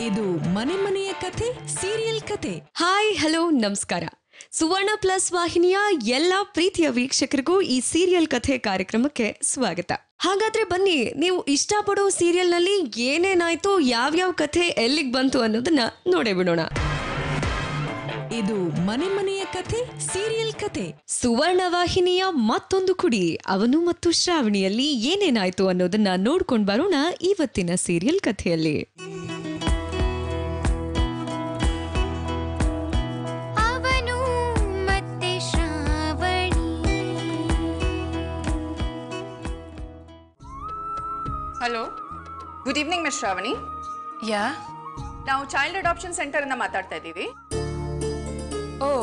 ಇದು ಮನೆ ಮನೆಯ ಕಥೆ ಸೀರಿಯಲ್ ಕಥೆ. ಹಾಯ್ ಹಲೋ ನಮಸ್ಕಾರ. ಸುವರ್ಣ ಪ್ಲಸ್ ವಾಹಿನಿಯ ಎಲ್ಲ ಪ್ರೀತಿಯ ವೀಕ್ಷಕರಿಗೂ ಈ ಸೀರಿಯಲ್ ಕಥೆ ಕಾರ್ಯಕ್ರಮಕ್ಕೆ ಸ್ವಾಗತ. ಹಾಗಾದ್ರೆ ಬನ್ನಿ, ನೀವು ಇಷ್ಟಪಡೋ ಸೀರಿಯಲ್ ನಲ್ಲಿ ಏನೇನಾಯ್ತು, ಯಾವ್ಯಾವ ಕಥೆ ಎಲ್ಲಿಗೆ ಬಂತು ಅನ್ನೋದನ್ನ ನೋಡೇ ಬಿಡೋಣ. ಇದು ಮನೆ ಮನೆಯ ಕಥೆ ಸೀರಿಯಲ್ ಕಥೆ. ಸುವರ್ಣ ವಾಹಿನಿಯ ಮತ್ತೊಂದು ಕುಡಿ, ಅವನು ಮತ್ತು ಶ್ರಾವಣಿಯಲ್ಲಿ ಏನೇನಾಯ್ತು ಅನ್ನೋದನ್ನ ನೋಡ್ಕೊಂಡ್ ಬರೋಣ ಇವತ್ತಿನ ಸೀರಿಯಲ್ ಕಥೆಯಲ್ಲಿ. Hello, good evening miss Shravani. Yeah, ನಾವು ಚೈಲ್ಡ್ ಅಡಾಪ್ಷನ್ ಸೆಂಟರ್ ಇಂದ ಮಾತಾಡ್ತಾ ಇದ್ದೀವಿ.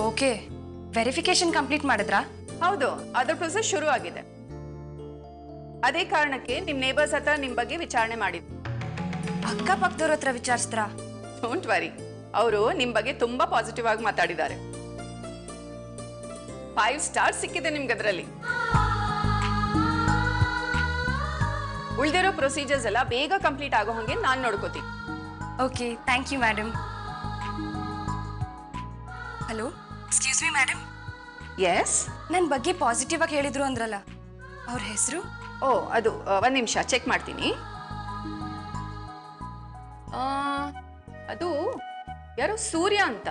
ಓಕೆ. ವೆರಿಫಿಕೇಶನ್ ಕಂಪ್ಲೀಟ್ ಮಾಡಿದ್ರಾ? ಹೌದು, ಅದರ ಪ್ರೊಸೆಸ್ ಶುರು ಆಗಿದೆ. ಅದೇ ಕಾರಣಕ್ಕೆ ನಿಮ್ ನೇಬರ್ಸ್ ಹತ್ರ ನಿಮ್ ಬಗ್ಗೆ ವಿಚಾರಣೆ ಮಾಡಿದ್ವಿ. ಅಕ್ಕಪಕ್ಕದವ್ರ ಹತ್ರ ವಿಚಾರಿಸಿದ್ರಾ? ಡೋಂಟ್ ವರಿ, ಅವರು ನಿಮ್ ಬಗ್ಗೆ ತುಂಬಾ ಪಾಸಿಟಿವ್ ಆಗಿ ಮಾತಾಡಿದ್ದಾರೆ. 5 ಸ್ಟಾರ್ ಸಿಕ್ಕಿದೆ ನಿಮ್ಗೆ ಅದರಲ್ಲಿ. ಉಳಿದಿರೋ ಪ್ರೊಸೀಜರ್ಸ್ ಎಲ್ಲ ಬೇಗ ಕಂಪ್ಲೀಟ್ ಆಗೋ ಹಾಗೆ ನಾನು ನೋಡ್ಕೋತೀನಿ. Okay, thank you madam. Hello, excuse me madam. Yes, ನನ್ನ ಬಗ್ಗೆ ಪಾಸಿಟಿವ್ ಆಗಿ ಹೇಳಿದ್ರು ಅಂದ್ರಲ್ಲ, ಅವ್ರ ಹೆಸರು? ಓ, ಅದು ಒಂದ್ ನಿಮಿಷ ಚೆಕ್ ಮಾಡ್ತೀನಿ. ಅದು ಯಾರೋ ಸೂರ್ಯ ಅಂತ.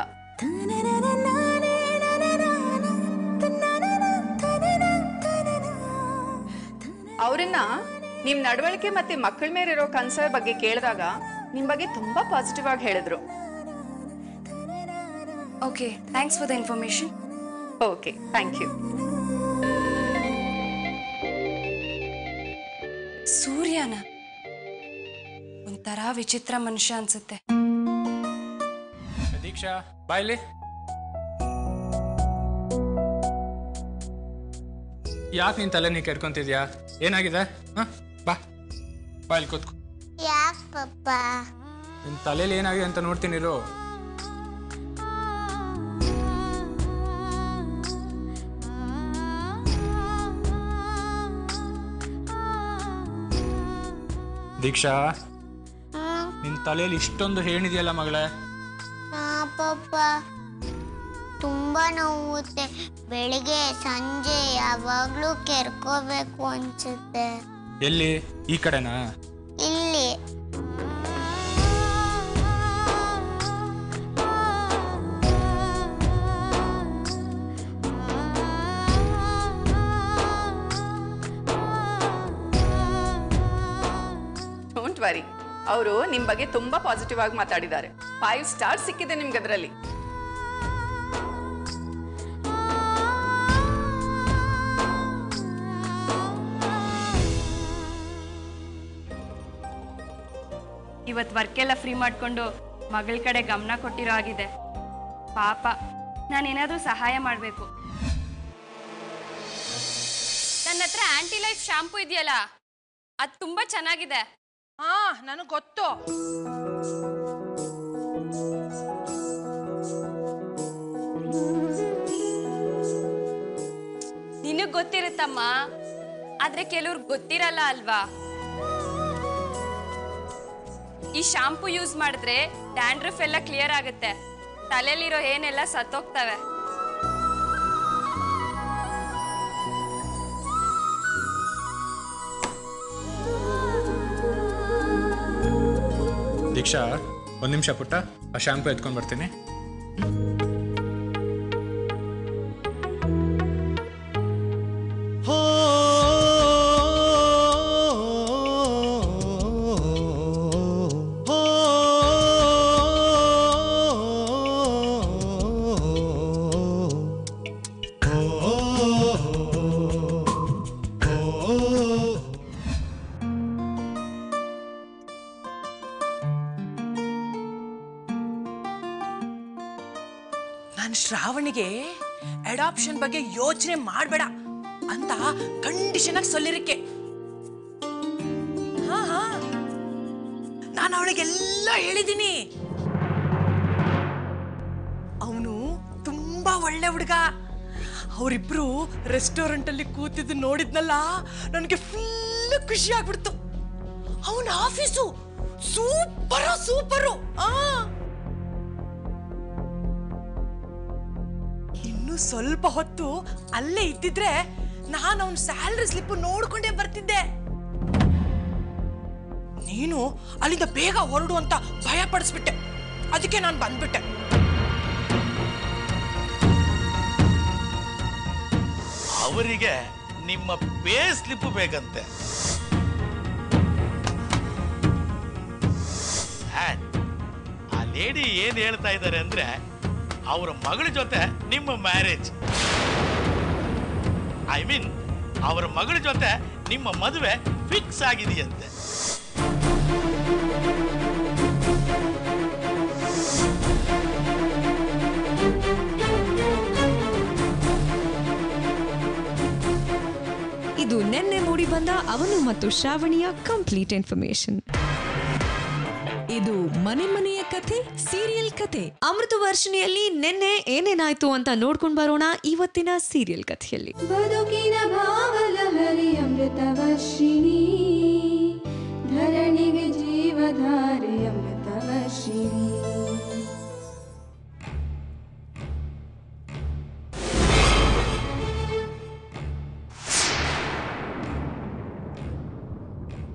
ಅವರನ್ನ ನಿಮ್ ನಡವಳಿಕೆ ಮತ್ತೆ ಮಕ್ಕಳ ಮೇಲೆ ಇರೋ ಕನ್ಸರ್ ಬಗ್ಗೆ ಕೇಳಿದಾಗ ನಿಮ್ ಬಗ್ಗೆ ತುಂಬಾ ಪಾಸಿಟಿವ್ ಆಗಿ ಹೇಳಿದ್ರು. Okay, thanks for the information. Okay, thank you. ಸೂರ್ಯನ ಒಂಥರ ವಿಚಿತ್ರ ಮನುಷ್ಯ ಅನ್ಸುತ್ತೆ. ದೀಕ್ಷಾ, ಬಾಯ್ಲಿ. ಯಾಕೆ ನಿನ್ ತಲೆ ನೀ ಕೆರ್ಕೊಂತಿದ್ಯಾ? ಏನಾಗಿದೆ? ಬಾ ಬಾಯ್ಲಿ ಕೂತ್ಕೊ. ಯಾಕೆ ಪಪ್ಪ? ನಿನ್ ತಲೆಯಲ್ಲಿ ಏನಾಗಿದೆ ಅಂತ ನೋಡ್ತೀನಿ ಇರು. ದೀಕ್ಷಾ, ನಿನ್ ತಲೆಯಲ್ಲಿ ಇಷ್ಟೊಂದು ಹೇಳಿದೆಯಲ್ಲ ಮಗಳೇ. ಪಪ್ಪ ತುಂಬಾ ನೋವುತ್ತೆ. ಬೆಳಿಗ್ಗೆ ಸಂಜೆ ಯಾವಾಗ್ಲೂ ಕೆರ್ಕೋಬೇಕು ಅನ್ಸುತ್ತೆ. ಎಲ್ಲಿ? ಈ ಕಡೆನಾ? ಇಲ್ಲಿ. ಡೋಂಟ್ ವರಿ, ಅವರು ನಿಮ್ ಬಗ್ಗೆ ತುಂಬಾ ಪಾಸಿಟಿವ್ ಆಗಿ ಮಾತಾಡಿದ್ದಾರೆ. 5 ಸ್ಟಾರ್ ಸಿಕ್ಕಿದೆ ನಿಮ್ಗೆ ಅದರಲ್ಲಿ. ಇವತ್ತು ವರ್ಕ್ ಎಲ್ಲ ಫ್ರೀ ಮಾಡಿಕೊಂಡು ಮಗಳ ಕಡೆ ಗಮನ ಕೊಟ್ಟಿರೋ ಆಗಿದೆ. ಪಾಪ, ನಾನೇನಾದರೂ ಸಹಾಯ ಮಾಡಬೇಕು. ನನ್ನ ಹತ್ರ ಆಂಟಿ ಲೈಫ್ ಶಾಂಪೂ ಇದೆಯಲ್ಲ, ಅದು ತುಂಬಾ ಚೆನ್ನಾಗಿದೆ. ಹಾ, ನನಗೆ ಗೊತ್ತು. ನಿನಗ್ ಗೊತ್ತಿರುತ್ತಮ್ಮ, ಆದ್ರೆ ಕೆಲವ್ರಿಗೆ ಗೊತ್ತಿರಲ್ಲ ಅಲ್ವಾ. ಈ ಶಾಂಪೂ ಯೂಸ್ ಮಾಡಿದ್ರೆ ಡ್ಯಾಂಡ್ರಫ್ ಎಲ್ಲ ಕ್ಲಿಯರ್ ಆಗುತ್ತೆ, ತಲೆಯಲ್ಲಿರೋ ಏನೆಲ್ಲ ಸತ್ತೋಗ್ತವೆ. ದೀಕ್ಷಾ, ಒಂದ್ ನಿಮಿಷ ಪುಟ್ಟ, ಆ ಶಾಂಪು ಎತ್ಕೊಂಡ್ ಬರ್ತೀನಿ. ನಾನು ಶ್ರಾವಣಿಗೆ ಅಡಾಪ್ಷನ್ ಬಗ್ಗೆ ಯೋಚನೆ ಮಾಡಬೇಡ ಅಂತ ಕಂಡೀಷನ್ ಆಗಿ ಸೊಲ್ಲಿರಕ್ಕೆ. ಹಾ, ನಾನು ಅವಳಿಗೆಲ್ಲ ಹೇಳಿದ್ದೀನಿ. ಅವನು ತುಂಬಾ ಒಳ್ಳೆ ಹುಡುಗ. ಅವರಿಬ್ರು ರೆಸ್ಟೋರೆಂಟ್ ಅಲ್ಲಿ ಕೂತಿದ್ದು ನೋಡಿದ್ನಲ್ಲ, ನನಗೆ ಫುಲ್ ಖುಷಿ ಆಗ್ಬಿಡ್ತು. ಅವನ ಆಫೀಸು ಸೂಪರು. ಇನ್ನು ಸ್ವಲ್ಪ ಹೊತ್ತು ಅಲ್ಲೇ ಇದ್ದಿದ್ರೆ ನಾನು ಅವನ್ ಸ್ಯಾಲರಿ ಸ್ಲಿಪ್ ನೋಡ್ಕೊಂಡೇ ಬರ್ತಿದ್ದೆ. ನೀನು ಅಲ್ಲಿಂದ ಬೇಗ ಹೊರಡು ಅಂತ ಭಯ ಪಡಿಸ್ಬಿಟ್ಟೆ, ಅದಕ್ಕೆ ನಾನು ಬಂದ್ಬಿಟ್ಟೆ. ಅವರಿಗೆ ನಿಮ್ಮ ಪೇ ಸ್ಲಿಪ್ ಬೇಕಂತೆ. ಆ ಲೇಡಿ ಏನ್ ಹೇಳ್ತಾ ಇದ್ದಾರೆ ಅಂದ್ರೆ ಅವರ ಮಗಳ ಜೊತೆ ನಿಮ್ಮ ಮ್ಯಾರೇಜ್, ಐ ಮೀನ್ ಅವರ ಮಗಳ ಜೊತೆ ನಿಮ್ಮ ಮದುವೆ ಫಿಕ್ಸ್ ಆಗಿದೆಯಂತೆ. ಇದು ನಿನ್ನೆ ಮೂಡಿ ಬಂದ ಅವನು ಮತ್ತು ಶ್ರಾವಣಿಯ ಕಂಪ್ಲೀಟ್ ಇನ್ಫಾರ್ಮೇಶನ್. ಇದು ಮನೆ ಮನೆಯ ಕಥೆ ಸೀರಿಯಲ್ ಕಥೆ. ಅಮೃತ ವರ್ಷಿಣಿಯಲ್ಲಿ ನಿನ್ನೆ ಏನೇನಾಯ್ತು ಅಂತ ನೋಡ್ಕೊಂಡು ಬರೋಣ ಇವತ್ತಿನ ಸೀರಿಯಲ್ ಕಥೆಯಲ್ಲಿ. ಬದುಕಿನ ಭಾವಲಹರಿ ಅಮೃತ ವರ್ಷಿಣಿ, ಧರಣಿಗೆ ಜೀವಧಾರೆ ಅಮೃತ ವರ್ಷಿಣಿ.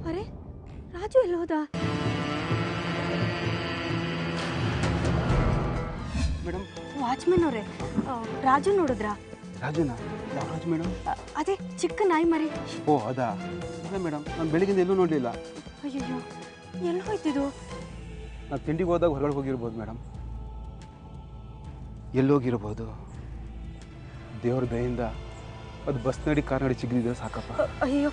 ಅರೆ ರಾಜು ಎಲ್ಲಿ ಹೋದ? ಮೇಡಮ್, ವಾಚ್ಮೆನ್ ಅವರೇ, ರಾಜು ನೋಡಿದ್ರಾ? ರಾಜುನಾ? ಯಾವ ರಾಜು ಮೇಡಮ್? ಅದೇ ಚಿಕ್ಕ ನಾಯಿ ಮರಿ. ಓ ಅದಾ? ಅಲ್ಲ ಮೇಡಮ್, ನಾನು ಬೆಳಗಿಂದ ಎಲ್ಲೂ ನೋಡಲಿಲ್ಲ. ಅಯ್ಯಯ್ಯೋ, ಎಲ್ಲಿ ಹೋಯ್ತಿದ್ದು? ನಾನು ತಿಂಡಿಗೆ ಹೋದಾಗ ಹೊರಗಡೆ ಹೋಗಿರ್ಬೋದು ಮೇಡಮ್. ಎಲ್ಲೋಗಿರ್ಬೋದು? ದೇವ್ರ ದಯಿಂದ ಅದು ಬಸ್ ನಡಿ ಕಾರ್ ನಡಿ ಸಿಗದಿದ್ರೆ ಸಾಕಪ್ಪ. ಅಯ್ಯೋ,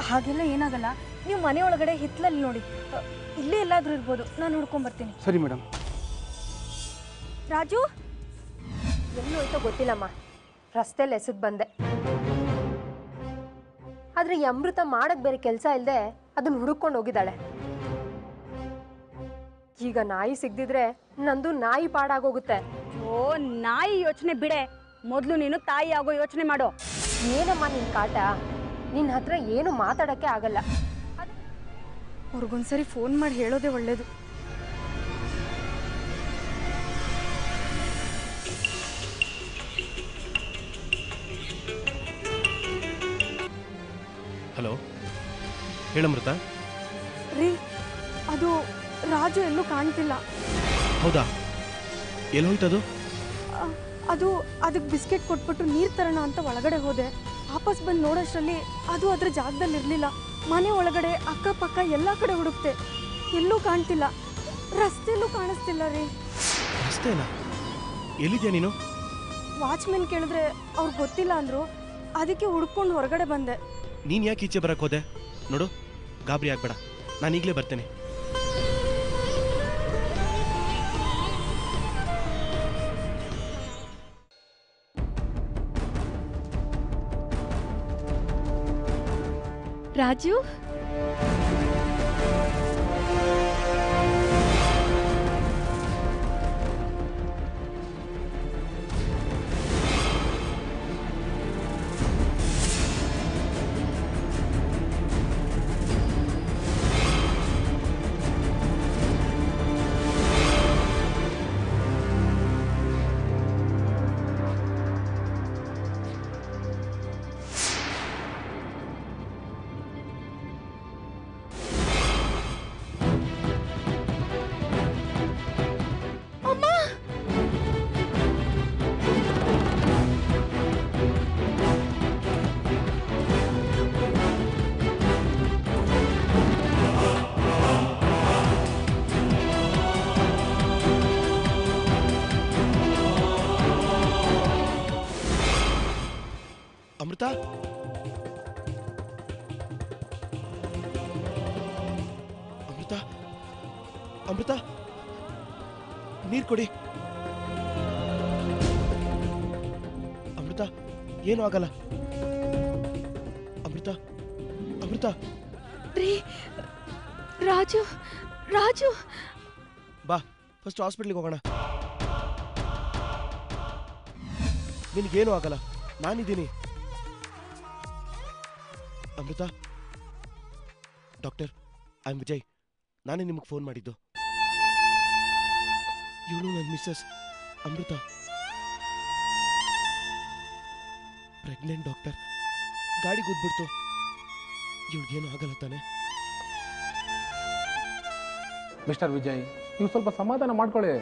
ಹಾಗೆಲ್ಲ ಏನಾಗಲ್ಲ. ನೀವು ಮನೆ ಒಳಗಡೆ ಹಿತ್ತಲಲ್ಲಿ ನೋಡಿ, ಇಲ್ಲೇ ಎಲ್ಲಾದ್ರೂ ಇರ್ಬೋದು. ನಾನು ಹುಡ್ಕೊಂಡ್ ಬರ್ತೀನಿ. ಸರಿ ಮೇಡಮ್. ರಾಜು ಎಲ್ಲಿ ಹೋಯ್ತೋ ಗೊತ್ತಿಲ್ಲಮ್ಮ, ರಸ್ತೆಯಲ್ಲಿ ಎಸೆದು ಬಂದೆ. ಆದ್ರೆ ಈ ಅಮೃತ ಮಾಡಕ್ ಬೇರೆ ಕೆಲಸ ಇಲ್ಲದೆ ಅದನ್ನ ಹುಡುಕೊಂಡು ಹೋಗಿದ್ದಾಳೆ. ಈಗ ನಾಯಿ ಸಿಗ್ದಿದ್ರೆ ನಂದು ನಾಯಿ ಪಾಡಾಗೋಗುತ್ತೆ. ಓ, ನಾಯಿ ಯೋಚನೆ ಬಿಡೆ, ಮೊದಲು ನೀನು ತಾಯಿ ಆಗೋ ಯೋಚನೆ ಮಾಡೋ. ಏನಮ್ಮ ನಿನ್ ಕಾಟ? ನಿನ್ನ ಹತ್ರ ಏನು ಮಾತಾಡಕ್ಕೆ ಆಗಲ್ಲ. ಅವ್ರಿಗೊಂದ್ಸರಿ ಫೋನ್ ಮಾಡಿ ಹೇಳೋದೇ ಒಳ್ಳೇದು. ಹಲೋ, ಹೇಳಮೃತ. ರೀ, ಅದು ರಾಜು ಎಲ್ಲೂ ಕಾಣ್ತಿಲ್ಲ. ಹೌದಾ? ಎಲ್ಲಿ ಹೋಯ್ತದು? ಅದು ಅದಕ್ಕೆ ಬಿಸ್ಕೆಟ್ ಕೊಟ್ಬಿಟ್ಟು ನೀರು ತರೋಣ ಅಂತ ಒಳಗಡೆ ಹೋದೆ. ವಾಪಸ್ ಬಂದು ನೋಡೋಷ್ಟರಲ್ಲಿ ಅದು ಅದ್ರ ಜಾಗದಲ್ಲಿ ಇರಲಿಲ್ಲ. ಮನೆ ಒಳಗಡೆ ಅಕ್ಕಪಕ್ಕ ಎಲ್ಲ ಕಡೆ ಹುಡುಕ್ತೆ, ಎಲ್ಲೂ ಕಾಣ್ತಿಲ್ಲ. ರಸ್ತೆಯಲ್ಲೂ ಕಾಣಿಸ್ತಿಲ್ಲ ರೀ. ರಸ್ತೆನಾ? ಎಲ್ಲಿದ್ಯಾ ನೀನು? ವಾಚ್ಮೆನ್ ಕೇಳಿದ್ರೆ ಅವ್ರಿಗೆ ಗೊತ್ತಿಲ್ಲ ಅಂದ್ರು, ಅದಕ್ಕೆ ಹುಡ್ಕೊಂಡು ಹೊರಗಡೆ ಬಂದೆ. ನೀನು ಯಾಕೆ ಈಚೆ ಬರಕ್ಕೆ ಹೋದೆ? ನೋಡು, ಗಾಬರಿ ಆಗ್ಬೇಡ, ನಾನು ಈಗಲೇ ಬರ್ತೇನೆ. ರಾಜು, ಅಮೃತ, ಅಮೃತ, ಅಮೃತ, ನೀರು ಕೊಡಿ. ಅಮೃತ, ಏನು ಆಗಲ್ಲ. ಅಮೃತ, ಅಮೃತ. ರೀ, ರಾಜು, ರಾಜು. ಬಾ, ಫಸ್ಟ್ ಹಾಸ್ಪಿಟ್ಲಿಗೆ ಹೋಗೋಣ. ನಿನಗೇನು ಆಗಲ್ಲ, ನಾನಿದ್ದೀನಿ. ಅಮೃತ, ಡಾಕ್ಟರ್, ಐ ಆಮ್ ವಿಜಯ್. ನಾನೇ ನಿಮಗೆ ಫೋನ್ ಮಾಡಿದ್ದು. ಇವಳು ನನ್ನ ಮಿಸ್ಸಸ್ ಅಮೃತ, ಪ್ರೆಗ್ನೆಂಟ್ ಡಾಕ್ಟರ್. ಗಾಡಿ ಕೂತ್ಬಿಡ್ತು. ಇವಳಿಗೇನು ಆಗಲ್ಲ ತಾನೆ? ಮಿಸ್ಟರ್ ವಿಜಯ್, ನೀವು ಸ್ವಲ್ಪ ಸಮಾಧಾನ ಮಾಡ್ಕೊಳ್ಳಿ.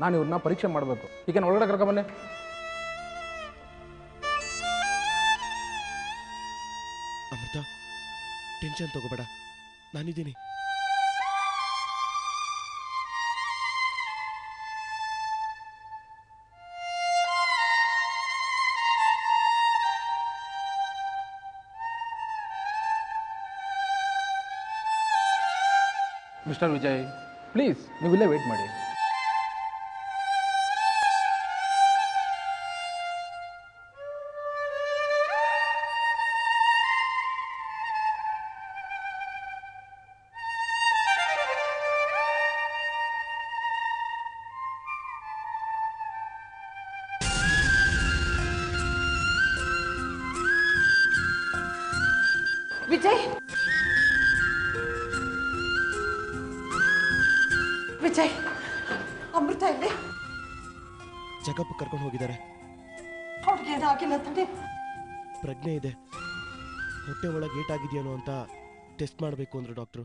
ನಾನು ಇವ್ರನ್ನ ಪರೀಕ್ಷೆ ಮಾಡಬೇಕು. ಈಗ ಒಳಗಡೆ ಕರ್ಕೊಂಬನ್ನಿ. ಅಮೃತ, ಟೆನ್ಷನ್ ತಗೋಬೇಡ, ನಾನಿದ್ದೀನಿ. ಮಿಸ್ಟರ್ ವಿಜಯ್, ಪ್ಲೀಸ್ ನೀವಿಲ್ಲೇ ವೇಟ್ ಮಾಡಿ. ವಿಜಯ್, ವಿಜಯ್, ಅಮೃತ ಇಲ್ಲಿ. ಚೆಕಪ್ ಕರ್ಕೊಂಡು ಹೋಗಿದ್ದಾರೆ. ಅವ್ರಿಗೆ ಏನಾಗಿಲ್ಲ ತಾನೆ? ಪ್ರಜ್ಞೆ ಇದೆ. ಹೊಟ್ಟೆ ಒಳಗೆ ಏಟಾಗಿದೆಯೇನೋ ಅಂತ ಟೆಸ್ಟ್ ಮಾಡಬೇಕು ಅಂದ್ರು ಡಾಕ್ಟ್ರು.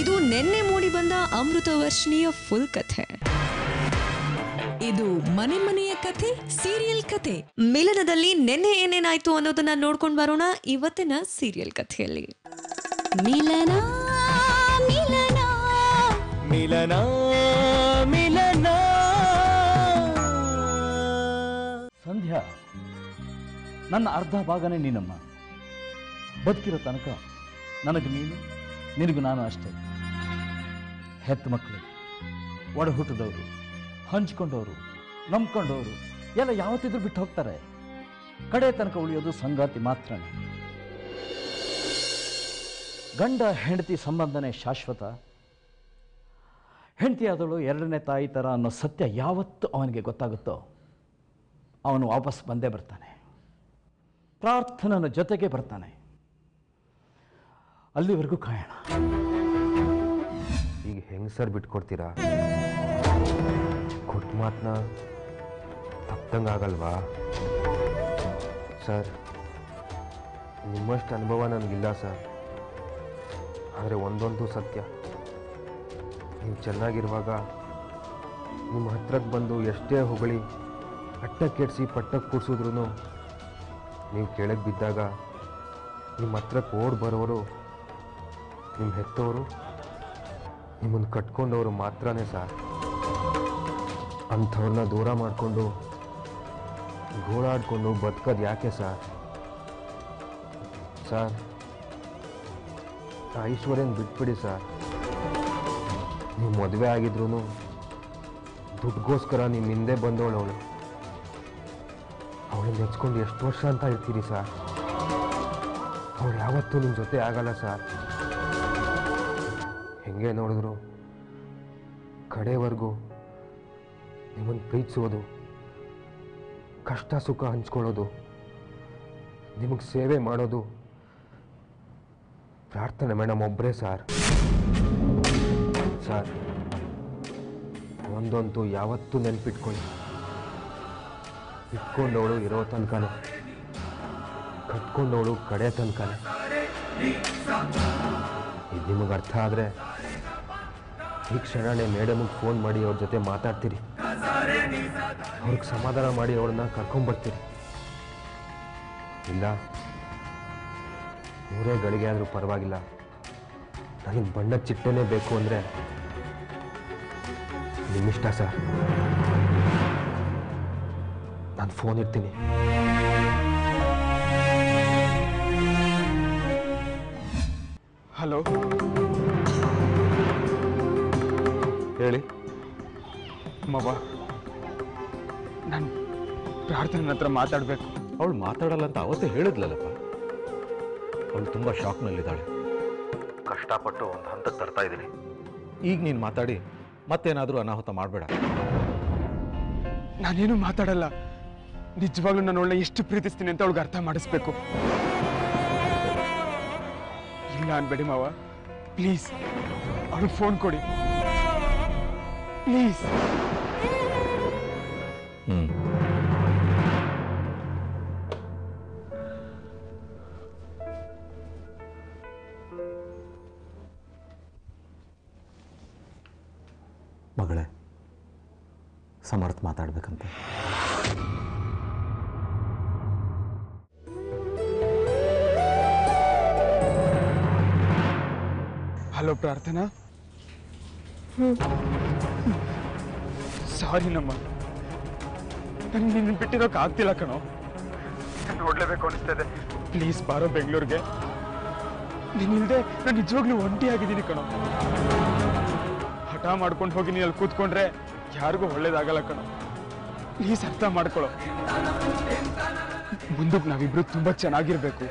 ಇದು ನಿನ್ನೆ ಮೂಡಿ ಬಂದ ಅಮೃತ ವರ್ಷಿಣಿಯ ಫುಲ್ ಕಥೆ. ಇದು ಮನೆ ಮನೆಯ ಕಥೆ ಸೀರಿಯಲ್ ಕಥೆ. ಮಿಲನದಲ್ಲಿ ನಿನ್ನೆ ಏನೇನಾಯ್ತು ಅನ್ನೋದನ್ನ ನೋಡ್ಕೊಂಡು ಬರೋಣ ಇವತ್ತಿನ ಸೀರಿಯಲ್ ಕಥೆಯಲ್ಲಿ. ಮಿಲನ ಮಿಲನ ಮಿಲನ ಮಿಲನ. ಸಂಧ್ಯಾ, ನನ್ನ ಅರ್ಧ ಭಾಗನೇ ನೀನಮ್ಮ. ಬದುಕಿರೋ ತನಕ ನನಗೆ ನೀನು, ನಿನಗೂ ನಾನು ಅಷ್ಟೇ. ಹೆತ್ತ ಮಕ್ಕಳು, ಒಡ ಹುಟ್ಟಿದವರು, ಹಂಚ್ಕೊಂಡವರು, ನಂಬ್ಕೊಂಡವರು ಎಲ್ಲ ಯಾವತ್ತಿದ್ರು ಬಿಟ್ಟು ಹೋಗ್ತಾರೆ. ಕಡೆ ತನಕ ಉಳಿಯೋದು ಸಂಗಾತಿ ಮಾತ್ರನೇ. ಗಂಡ ಹೆಂಡತಿ ಸಂಬಂಧನೇ ಶಾಶ್ವತ. ಹೆಂಡತಿಯಾದವಳು ಎರಡನೇ ತಾಯಿ ಥರ ಅನ್ನೋ ಸತ್ಯ ಯಾವತ್ತು ಅವನಿಗೆ ಗೊತ್ತಾಗುತ್ತೋ ಅವನು ವಾಪಸ್ ಬಂದೇ ಬರ್ತಾನೆ. ಪ್ರಾರ್ಥನನ ಜೊತೆಗೆ ಬರ್ತಾನೆ. ಅಲ್ಲಿವರೆಗೂ ಕಾಯೋಣ. ಈಗ ಹೆಂಗೆ ಸರ್ ಬಿಟ್ಕೊಡ್ತೀರಾ? ಕೊಟ್ಟ ಮಾತನ್ನ ತಪ್ಪಂಗಾಗಲ್ವಾ ಸರ್? ನಿಮ್ಮಷ್ಟು ಅನುಭವ ನನಗಿಲ್ಲ ಸರ್. ಆದರೆ ಒಂದೊಂದು ಸತ್ಯ, ನೀವು ಚೆನ್ನಾಗಿರುವಾಗ ನಿಮ್ಮ ಹತ್ರಕ್ಕೆ ಬಂದು ಎಷ್ಟೇ ಹೊಗಳಿ ಅಟ್ಟಕ್ಕೆ ಕೆಡಿಸಿ ಪಟ್ಟಕ್ಕೆ ಕೂಡಿಸಿದ್ರು ನೀವು ಕೆಳಗೆ ಬಿದ್ದಾಗ ನಿಮ್ಮ ಹತ್ರಕ್ಕೆ ಓಡಿ ಬರೋರು ನಿಮ್ಮ ಹೆತ್ತವರು, ನಿಮ್ಮನ್ನು ಕಟ್ಕೊಂಡವರು ಮಾತ್ರನೇ ಸರ್. ಅಂಥವ್ರನ್ನ ದೂರ ಮಾಡಿಕೊಂಡು ಗೋಳಾಡ್ಕೊಂಡು ಬದುಕೋದು ಯಾಕೆ ಸರ್? ಸರ್, ಐಶ್ವರ್ಯನ ಬಿಟ್ಬಿಡಿ ಸರ್. ನೀವು ಮದುವೆ ಆಗಿದ್ರು ದುಡ್ಡುಗೋಸ್ಕರ ನಿಮ್ಮ ಹಿಂದೆ ಬಂದವಳು ಅವಳು. ಅವಳನ್ನ ನೆಚ್ಕೊಂಡು ಎಷ್ಟು ವರ್ಷ ಅಂತ ಇರ್ತೀರಿ ಸರ್? ಅವಳು ಯಾವತ್ತೂ ನಿಮ್ಮ ಜೊತೆ ಆಗಲ್ಲ ಸರ್. ಹೆಂಗೆ ನೋಡಿದ್ರು ಕಡೆವರೆಗೂ ನಿಮ್ಮನ್ನು ಪ್ರೀತಿಸೋದು, ಕಷ್ಟ ಸುಖ ಹಂಚ್ಕೊಳ್ಳೋದು, ನಿಮಗೆ ಸೇವೆ ಮಾಡೋದು, ಪ್ರಾರ್ಥನೆ ಮೇಡಮ್ ಒಬ್ಬರೇ ಸರ್. ಸರ್, ಒಂದಂತೂ ಯಾವತ್ತೂ ನೆನಪಿಟ್ಕೊಳ್ಳಿ, ಇಟ್ಕೊಂಡವಳು ಇರೋ ತನಕನೇ, ಕಟ್ಕೊಂಡವಳು ಕಡೆ ತನಕನೇ. ಇದು ನಿಮಗೆ ಅರ್ಥ ಆದರೆ ಈ ಕ್ಷಣನೇ ಮೇಡಮ್ಗೆ ಫೋನ್ ಮಾಡಿ ಅವ್ರ ಜೊತೆ ಮಾತಾಡ್ತೀರಿ. ಅವ್ರಿಗೆ ಸಮಾಧಾನ ಮಾಡಿ ಅವ್ರನ್ನ ಕರ್ಕೊಂಬರ್ತೀರಿ. ಇಲ್ಲ, 100 ಗಳಿಗೆ ಆದರೂ ಪರವಾಗಿಲ್ಲ, ನನಗೆ ಬಣ್ಣದ ಚಿಟ್ಟೆನೇ ಬೇಕು ಅಂದರೆ ನಿಮ್ಮಿಷ್ಟ ಸರ್. ನಾನು ಫೋನ್ ಇಡ್ತೀನಿ. ಹಲೋ, ಹೇಳಿ ಮವ. ನಾನು ಪ್ರಾರ್ಥನೆ ಹತ್ರ ಮಾತಾಡಬೇಕು. ಅವಳು ಮಾತಾಡಲ್ಲ ಅಂತ ಅವತ್ತೇ ಹೇಳಿದ್ಲಲ್ಲಪ್ಪ. ಅವಳು ತುಂಬ ಶಾಕ್ನಲ್ಲಿದ್ದಾಳೆ. ಕಷ್ಟಪಟ್ಟು ಒಂದು ಹಂತಕ್ಕೆ ತರ್ತಾ ಇದ್ದೀನಿ. ಈಗ ನೀನು ಮಾತಾಡಿ ಮತ್ತೇನಾದರೂ ಅನಾಹುತ ಮಾಡಬೇಡ. ನಾನೇನು ಮಾತಾಡಲ್ಲ. ನಿಜವಾಗ್ಲೂ ನಾನು ಅವಳನ್ನ ಎಷ್ಟು ಪ್ರೀತಿಸ್ತೀನಿ ಅಂತ ಅವಳಿಗೆ ಅರ್ಥ ಮಾಡಿಸ್ಬೇಕು. ಇಲ್ಲ ಅನ್ಬೇಡಿ ಮಾವ, ಪ್ಲೀಸ್ ಅವಳು ಫೋನ್ ಕೊಡಿ ಪ್ಲೀಸ್. ಮಗಳೇ, ಸಮರ್ಥ ಮಾತಾಡ್ಬೇಕಂತ. ಹಲೋ ಪ್ರಾರ್ಥನಾ. ಸಾರಿ ನಮ್ಮ, ನನಗೆ ನಿನ್ನ ಬಿಟ್ಟಿರೋಕೆ ಆಗ್ತಿಲ್ಲ ಕಣೋ. ನೋಡ್ಲೇಬೇಕು ಅನಿಸ್ತದೆ. ಪ್ಲೀಸ್ ಬಾರೋ ಬೆಂಗಳೂರಿಗೆ. ನೀನಿಲ್ದೆ ನಾನು ನಿಜವಾಗ್ಲೂ ಒಂಟಿಯಾಗಿದ್ದೀನಿ ಕಣೋ. ಹಠ ಮಾಡ್ಕೊಂಡು ಹೋಗಿ ನೀನು ಅಲ್ಲಿ ಕೂತ್ಕೊಂಡ್ರೆ ಯಾರಿಗೂ ಒಳ್ಳೇದಾಗಲ್ಲ ಕಣೋ. ಪ್ಲೀಸ್ ಅರ್ಥ ಮಾಡ್ಕೊಳ್ಳೋ. ಮುಂದಕ್ಕೆ ನಾವಿಬ್ರು ತುಂಬಾ ಚೆನ್ನಾಗಿರ್ಬೇಕು,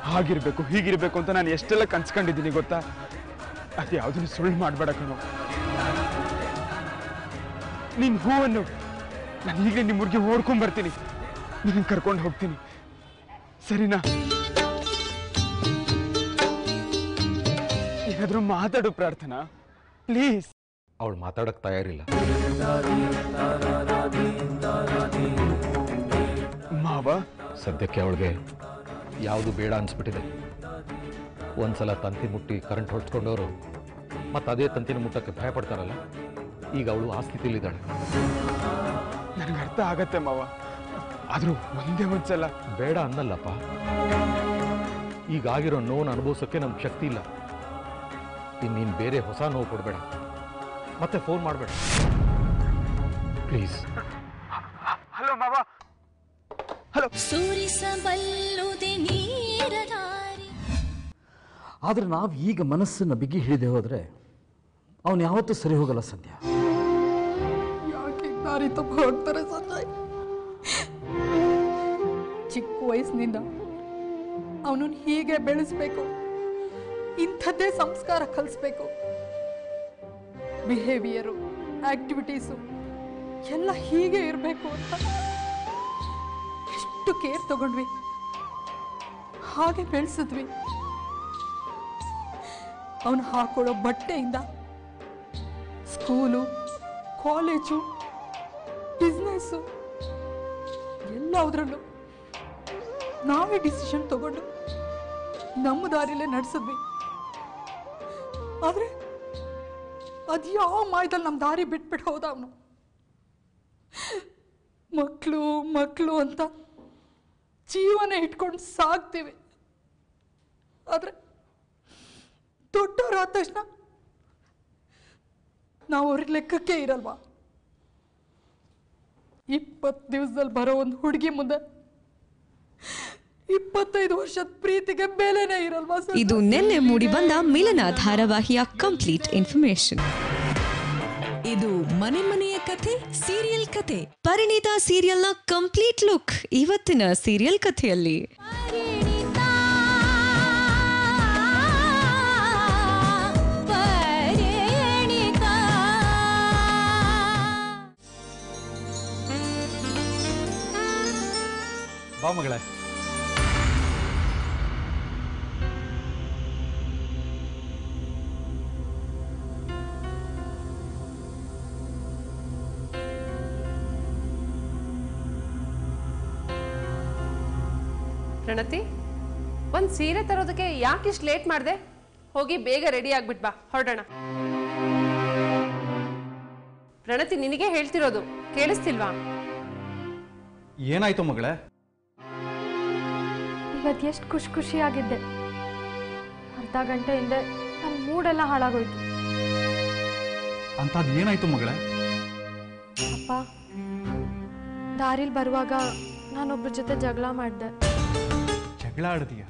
ಹಾಗಿರ್ಬೇಕು, ಹೀಗಿರ್ಬೇಕು ಅಂತ ನಾನು ಎಷ್ಟೆಲ್ಲ ಕನ್ಸ್ಕೊಂಡಿದ್ದೀನಿ ಗೊತ್ತಾ. ಅದು ಯಾವುದನ್ನು ಸುಳ್ಳು ಮಾಡಬೇಡ ಕಣೋ. ನಿನ್ ಹೂವನ್ನು ನಾನು ಈಗಲೇ ನಿಮ್ಮ ಊರಿಗೆ ಓಡ್ಕೊಂಡ್ ಬರ್ತೀನಿ, ನಿನ್ನ ಕರ್ಕೊಂಡು ಹೋಗ್ತೀನಿ, ಸರಿನಾ? ಏನಾದ್ರೂ ಮಾತಾಡು ಪ್ರಾರ್ಥನಾ, ಪ್ಲೀಸ್. ಅವಳು ಮಾತಾಡಕ್ ತಯಾರಿಲ್ಲ. ಮಾವ, ಸದ್ಯಕ್ಕೆ ಅವಳಿಗೆ ಯಾವುದು ಬೇಡ ಅನ್ಸ್ಬಿಟ್ಟಿದೆ. ಒಂದ್ಸಲ ತಂತಿ ಮುಟ್ಟಿ ಕರೆಂಟ್ ಹೊಡ್ಸ್ಕೊಂಡವರು ಮತ್ತೆ ಅದೇ ತಂತಿನ ಮುಟ್ಟಕ್ಕೆ ಭಯ ಪಡ್ತಾರಲ್ಲ, ಈಗ ಅವಳು ಆ ಸ್ಥಿತಿಲಿದ್ದಾಳೆ. ನನಗೆ ಅರ್ಥ ಆಗತ್ತೆ ಮಾವ, ಆದ್ರೂ ಒಂದೇ ಒಂದ್ಸಲ ಬೇಡ ಅನ್ನಲ್ಲಪ್ಪ. ಈಗಾಗಿರೋ ನೋವನ್ನು ಅನುಭವಿಸೋಕ್ಕೆ ನಮ್ಗೆ ಶಕ್ತಿ ಇಲ್ಲ. ಇನ್ನೀನು ಬೇರೆ ಹೊಸ ನೋವು ಕೊಡಬೇಡ, ಮತ್ತೆ ಫೋನ್ ಮಾಡಬೇಡ ಪ್ಲೀಸ್. ಹಲೋ ಮಾವ. ಹಲೋ. ಆದರೆ ನಾವು ಈಗ ಮನಸ್ಸನ್ನು ಬಿಗಿ ಹಿಡಿದೇ ಹೋದರೆ ಅವನು ಯಾವತ್ತೂ ಸರಿ ಹೋಗಲ್ಲ ಸಂಧ್ಯಾ. ಯಾಕೆ ದಾರಿ ತಪ್ಪು ಹೋಗ್ತಾರೆ ಸಂಜಯ್? ಚಿಕ್ಕ ವಯಸ್ಸಿನಿಂದ ಅವನನ್ನು ಹೀಗೆ ಬೆಳೆಸ್ಬೇಕು, ಇಂಥದ್ದೇ ಸಂಸ್ಕಾರ ಕಲಿಸ್ಬೇಕು. ಬಿಹೇವಿಯರು, ಆಕ್ಟಿವಿಟೀಸು ಎಲ್ಲ ಹೀಗೆ ಇರಬೇಕು ಅಂತ ಎಷ್ಟು ಕೇರ್ ತಗೊಂಡ್ವಿ, ಹಾಗೆ ಬೆಳೆಸಿದ್ವಿ. ಅವನು ಹಾಕೊಳ್ಳೋ ಬಟ್ಟೆಯಿಂದ ಸ್ಕೂಲು, ಕಾಲೇಜು, ಬಿಸ್ನೆಸ್ಸು ಎಲ್ಲದರಲ್ಲೂ ನಾವೇ ಡಿಸಿಷನ್ ತಗೊಂಡು ನಮ್ಮ ದಾರಿಲೇ ನಡೆಸಿದ್ವಿ. ಆದರೆ ಅದ್ಯಾವ ಮಾಯದಲ್ಲಿ ನಮ್ಮ ದಾರಿ ಬಿಟ್ಬಿಟ್ಟು ಹೋದ ಅವನು. ಮಕ್ಕಳು ಮಕ್ಕಳು ಅಂತ ಜೀವನ ಇಟ್ಕೊಂಡು ಸಾಕ್ತೀವಿ, ಆದರೆ ದೊಡ್ಡವರಾದ ತಕ್ಷಣ ನಾವು ಅವ್ರಿಗೆ ಲೆಕ್ಕಕ್ಕೆ ಇರಲ್ವಾ? 20 ದಿವಸದಲ್ಲಿ ಬರೋ ಒಂದು ಹುಡುಗಿ ಮುಂದೆ 25 ವರ್ಷದ ಪ್ರೀತಿಗೆ ಬೆಲೆನೇ ಇರಲ್ವಾ? ಇದು ನಿನ್ನೆ ಮೂಡಿ ಬಂದ ಮಿಲನ ಧಾರಾವಾಹಿಯ ಕಂಪ್ಲೀಟ್ ಇನ್ಫಾರ್ಮೇಶನ್. ಇದು ಮನೆ ಮನೆಯ ಕಥೆ ಸೀರಿಯಲ್ ಕಥೆ. ಪರಿಣಿತ ಸೀರಿಯಲ್ನ ಕಂಪ್ಲೀಟ್ ಲುಕ್ ಇವತ್ತಿನ ಸೀರಿಯಲ್ ಕಥೆಯಲ್ಲಿ. ಬಾ ಮಗಳೇ. ಪ್ರಣತಿ, ಒಂದು ಸೀರೆ ತರೋದಕ್ಕೆ ಯಾಕೆ ಇಷ್ಟು ಲೇಟ್ ಮಾಡಿದೆ? ಹೋಗಿ ಬೇಗ ರೆಡಿ ಆಗ್ಬಿಟ್ ಬಾ, ಹೊರಡೋಣ. ಪ್ರಣತಿ, ನಿನಗೆ ಹೇಳ್ತಿರೋದು ಕೇಳಿಸ್ತಿಲ್ವಾ? ಏನಾಯ್ತು ಮಗಳೇ? ಇವತ್ತು ಎಷ್ಟು ಖುಷಿಯಾಗಿದ್ದೆ. ಅರ್ಧ ಗಂಟೆ ಹಿಂದೆ ನನ್ನ ಮೂಡೆಲ್ಲ ಹಾಳಾಗೋಯ್ತು. ಅಂಥದ್ದು ಏನಾಯ್ತು ಮಗಳೇ? ಅಪ್ಪ, ದಾರಿಲಿ ಬರುವಾಗ ನಾನೊಬ್ಬರ ಜೊತೆ ಜಗಳ ಮಾಡಿದೆ. ಜಗಳ ಆಡ್ತೀಯ?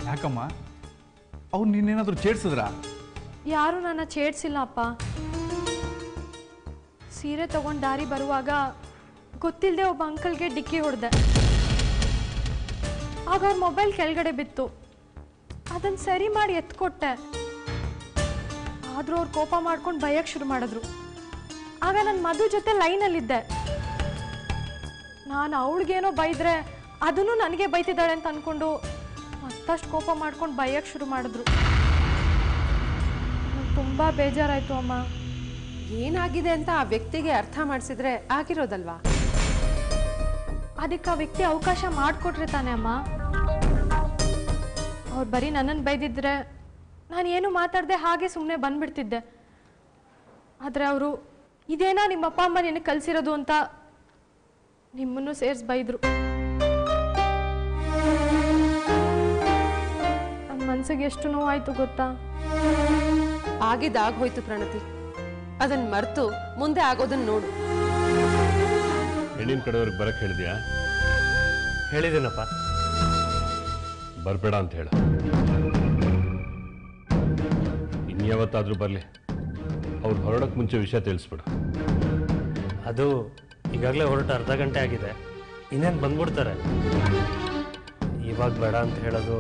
ಯಾಕಮ್ಮ? ಅವ್ರು ನಿನ್ನೇನಾದರೂ ಚೇಡ್ಸಿದ್ರಾ? ಯಾರು ನನ್ನ ಚೇಡ್ಸಿಲ್ಲ ಅಪ್ಪ. ಸೀರೆ ತಗೊಂಡು ದಾರಿ ಬರುವಾಗ ಗೊತ್ತಿಲ್ಲದೆ ಒಬ್ಬ ಅಂಕಲ್ಗೆ ಡಿಕ್ಕಿ ಹೊಡೆದೆ. ಆಗ ಅವ್ರ ಮೊಬೈಲ್ ಕೆಳಗಡೆ ಬಿತ್ತು. ಅದನ್ನು ಸರಿ ಮಾಡಿ ಎತ್ಕೊಟ್ಟೆ. ಆದರೂ ಅವ್ರು ಕೋಪ ಮಾಡ್ಕೊಂಡು ಬೈಯಕ್ಕೆ ಶುರು ಮಾಡಿದ್ರು. ಆಗ ನನ್ನ ಮಧು ಜೊತೆ ಲೈನಲ್ಲಿದ್ದೆ. ನಾನು ಅವಳಿಗೇನೋ ಬೈದ್ರೆ ಅದನ್ನು ನನಗೆ ಬೈತಿದ್ದಾಳೆ ಅಂತ ಅಂದ್ಕೊಂಡು ಮತ್ತಷ್ಟು ಕೋಪ ಮಾಡ್ಕೊಂಡು ಬೈಯಕ್ಕೆ ಶುರು ಮಾಡಿದ್ರು. ತುಂಬ ಬೇಜಾರಾಯಿತು ಅಮ್ಮ. ಏನಾಗಿದೆ ಅಂತ ಆ ವ್ಯಕ್ತಿಗೆ ಅರ್ಥ ಮಾಡಿಸಿದ್ರೆ ಆಗಿರೋದಲ್ವಾ? ಅದಕ್ಕೆ ಆ ವ್ಯಕ್ತಿ ಅವಕಾಶ ಮಾಡಿಕೊಟ್ರೆ ತಾನೇ ಅಮ್ಮ. ಅವ್ರು ಬರೀ ನನ್ನನ್ನು ಬೈದಿದ್ರೆ ನಾನು ಏನು ಮಾತಾಡದೆ ಹಾಗೆ ಸುಮ್ಮನೆ ಬಂದ್ಬಿಡ್ತಿದ್ದೆ. ಆದರೆ ಅವರು ಇದೇನಾ ನಿಮ್ಮ ಅಪ್ಪ ಅಮ್ಮ ನಿನಗೆ ಕಲಿಸಿರೋದು ಅಂತ ನಿಮ್ಮನ್ನು ಸೇರಿಸಿ ಬೈದರು. ನನ್ನ ಮನಸ್ಸಿಗೆ ಎಷ್ಟು ನೋವಾಯಿತು ಗೊತ್ತಾ? ಆಗಿದ್ದಾಗೋಯ್ತು ಪ್ರಣತಿ, ಅದನ್ನ ಮರೆತು ಮುಂದೆ ಆಗೋದನ್ನ ನೋಡು. ಹೆಣ್ಣಿನ ಕಡೆಯವ್ರಿಗೆ ಬರಕ್ಕೆ ಹೇಳಿದ್ಯಾ? ಹೇಳಿದ್ದೀನಪ್ಪ. ಬರಬೇಡ ಅಂತ ಹೇಳ. ಇನ್ಯಾವತ್ತಾದ್ರೂ ಬರಲಿ, ಅವ್ರು ಹೊರಡಕ್ಕೆ ಮುಂಚೆ ವಿಷಯ ತಿಳಿಸ್ಬಿಡು. ಅದು ಈಗಾಗಲೇ ಹೊರಟು ಅರ್ಧ ಗಂಟೆ ಆಗಿದೆ, ಇನ್ನೇನು ಬಂದ್ಬಿಡ್ತಾರೆ. ಇವಾಗ ಬೇಡ ಅಂತ ಹೇಳೋದು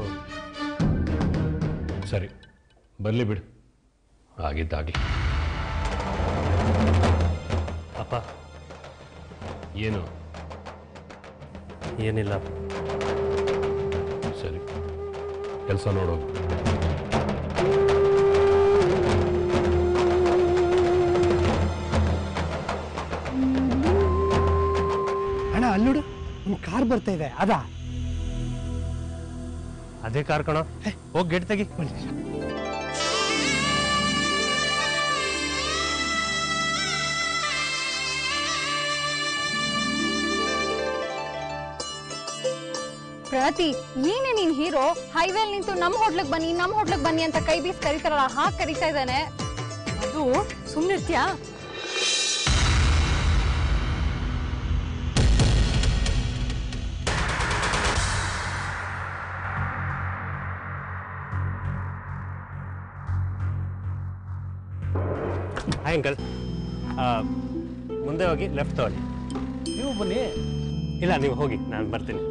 ಸರಿ, ಬರಲಿ ಬಿಡು, ಆಗಿದ್ದಾಗಲಿ. ಅಪ್ಪ. ಏನು? ಏನಿಲ್ಲ. ಸರಿ, ಕೆಲಸ ನೋಡೋ. ಅಣ್ಣ ಅಲ್ಲೋಡು, ಒಂದು ಕಾರ್ ಬರ್ತಾ ಇದೆ. ಅದೇ ಕಾರ್ ಕಣ. ಹೋಗಿ ಗೇಟ್ ತೆಗಿ. ಪ್ರತಿ ಏನೇ ನೀನ್ ಹೀರೋ ಹೈವೇಲ್ ನಿಂತು ನಮ್ಮ ಹೋಟ್ಲಿಗೆ ಬನ್ನಿ ಅಂತ ಕೈ ಬೀಸ್ ಕರೀತಾರಲ್ಲ, ಹಾಗೆ ಕರೀತಾ ಇದ್ದಾನೆ. ಅದು ಸುಮ್ಮನಿರ್ತೀಯಾ? Hi uncle. ಮುಂದೆ ಹೋಗಿ ಲೆಫ್ಟ್ ತಗೊಳ್ಳಿ. ನೀವು ಬನ್ನಿ. ಇಲ್ಲ, ನೀವು ಹೋಗಿ, ನಾನು ಬರ್ತೀನಿ.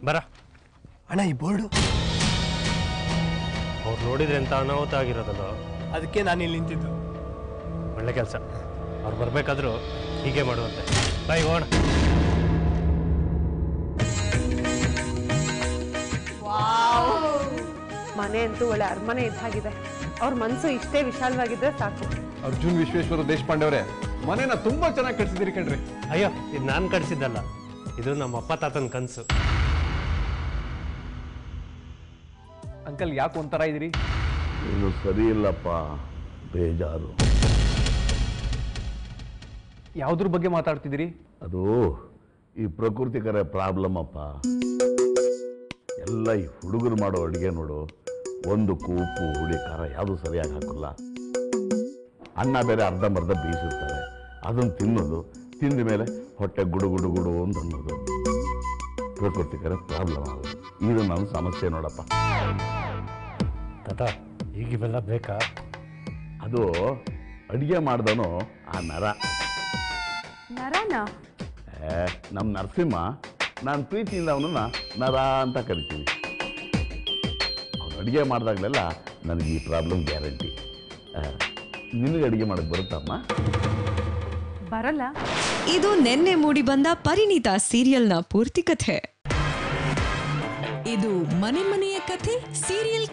ಬರ ಅಣ್ಣ ಈ ಬೋರ್ಡು ಅವ್ರು ನೋಡಿದ್ರೆ ಎಂತ ಅನಾಹುತ ಆಗಿರೋದಲ್ಲ, ಅದಕ್ಕೆ ನಾನು ಇಲ್ಲಿ ನಿಂತಿದ್ದು. ಒಳ್ಳೆ ಕೆಲಸ. ಅವ್ರು ಬರಬೇಕಾದ್ರೂ ಹೀಗೆ ಮಾಡುವಂತೆ. ಬಾಯ್, ಹೋಗೋಣ. ಮನೆ ಅಂತೂ ಒಳ್ಳೆ ಅರಮನೆ ಇದ್ದಾಗಿದೆ. ಅವ್ರ ಮನಸ್ಸು ಇಷ್ಟೇ ವಿಶಾಲವಾಗಿದ್ರೆ ಸಾಕು. ಅರ್ಜುನ್ ವಿಶ್ವೇಶ್ವರ ದೇಶಪಾಂಡೆ ಅವರೇ, ಮನೇನ ತುಂಬಾ ಚೆನ್ನಾಗಿ ಕಟ್ಸಿದಿರಿ ಕಣ್ರಿ. ಅಯ್ಯೋ, ಇದು ನಾನು ಕಟ್ಸಿದ್ದಲ್ಲ, ಇದು ನಮ್ಮ ಅಪ್ಪ ತಾತನ ಕನಸು. ಅಂಕಲ್ ಯಾಕೆ ಒಂಥರ ಇದ್ದೀರಿ? ಇದು ಸರಿ ಇಲ್ಲಪ್ಪ, ಬೇಜಾರು. ಯಾವುದ್ರ ಬಗ್ಗೆ ಮಾತಾಡ್ತಿದ್ದೀರಿ? ಅದು ಈ ಪ್ರಕೃತಿಕರ ಪ್ರಾಬ್ಲಮ್ ಅಪ್ಪ. ಎಲ್ಲ ಈ ಹುಡುಗರು ಮಾಡೋ ಅಡುಗೆ ನೋಡು, ಒಂದಕ್ಕೂ ಉಪ್ಪು ಹುಳಿ ಖಾರ ಯಾವುದು ಸರಿಯಾಗಿ ಹಾಕಲ್ಲ. ಅನ್ನ ಬೇರೆ ಅರ್ಧಂಬರ್ಧ ಬೇಯಿಸಿರ್ತಾರೆ, ಅದನ್ನು ತಿನ್ನೋದು, ತಿಂದ ಮೇಲೆ ಹೊಟ್ಟೆ ಗುಡು ಗುಡು ಗುಡು ಅಂತ ಅನ್ನೋದು ಪ್ರಕೃತಿಕರ ಪ್ರಾಬ್ಲಮ್ ಆಗೋದು. ಇದು ನನ್ನ ಸಮಸ್ಯೆ ನೋಡಪ್ಪ. ತಾತ, ಈಗ ಇವೆಲ್ಲ ಬೇಕಾ? ಅದು ಅಡುಗೆ ಮಾಡ್ದನು ಆ ನರನ ನಮ್ಮ ನರಸಿಂಹ. ನಾನು ಪ್ರೀತಿಯಿಂದ ಅವನನ್ನು ನರ ಅಂತ ಕರಿತೀನಿ. ಅವನು ಅಡುಗೆ ಮಾಡಿದಾಗಲೆಲ್ಲ ನನಗೆ ಈ ಪ್ರಾಬ್ಲಮ್ ಗ್ಯಾರಂಟಿ. ನಿನಗೆ ಅಡುಗೆ ಮಾಡೋಕ್ಕೆ ಬರುತ್ತಮ್ಮ? ಬರಲ್ಲ. ಇದು ನೆನ್ನೆ ಮೂಡಿ ಬಂದ ಪರಿಣಿತ ಸೀರಿಯಲ್ನ ಪೂರ್ತಿ ಕಥೆ. ಇದು ಮನೆ ಮನೆಯ ಕಥೆ ಸೀರಿಯಲ್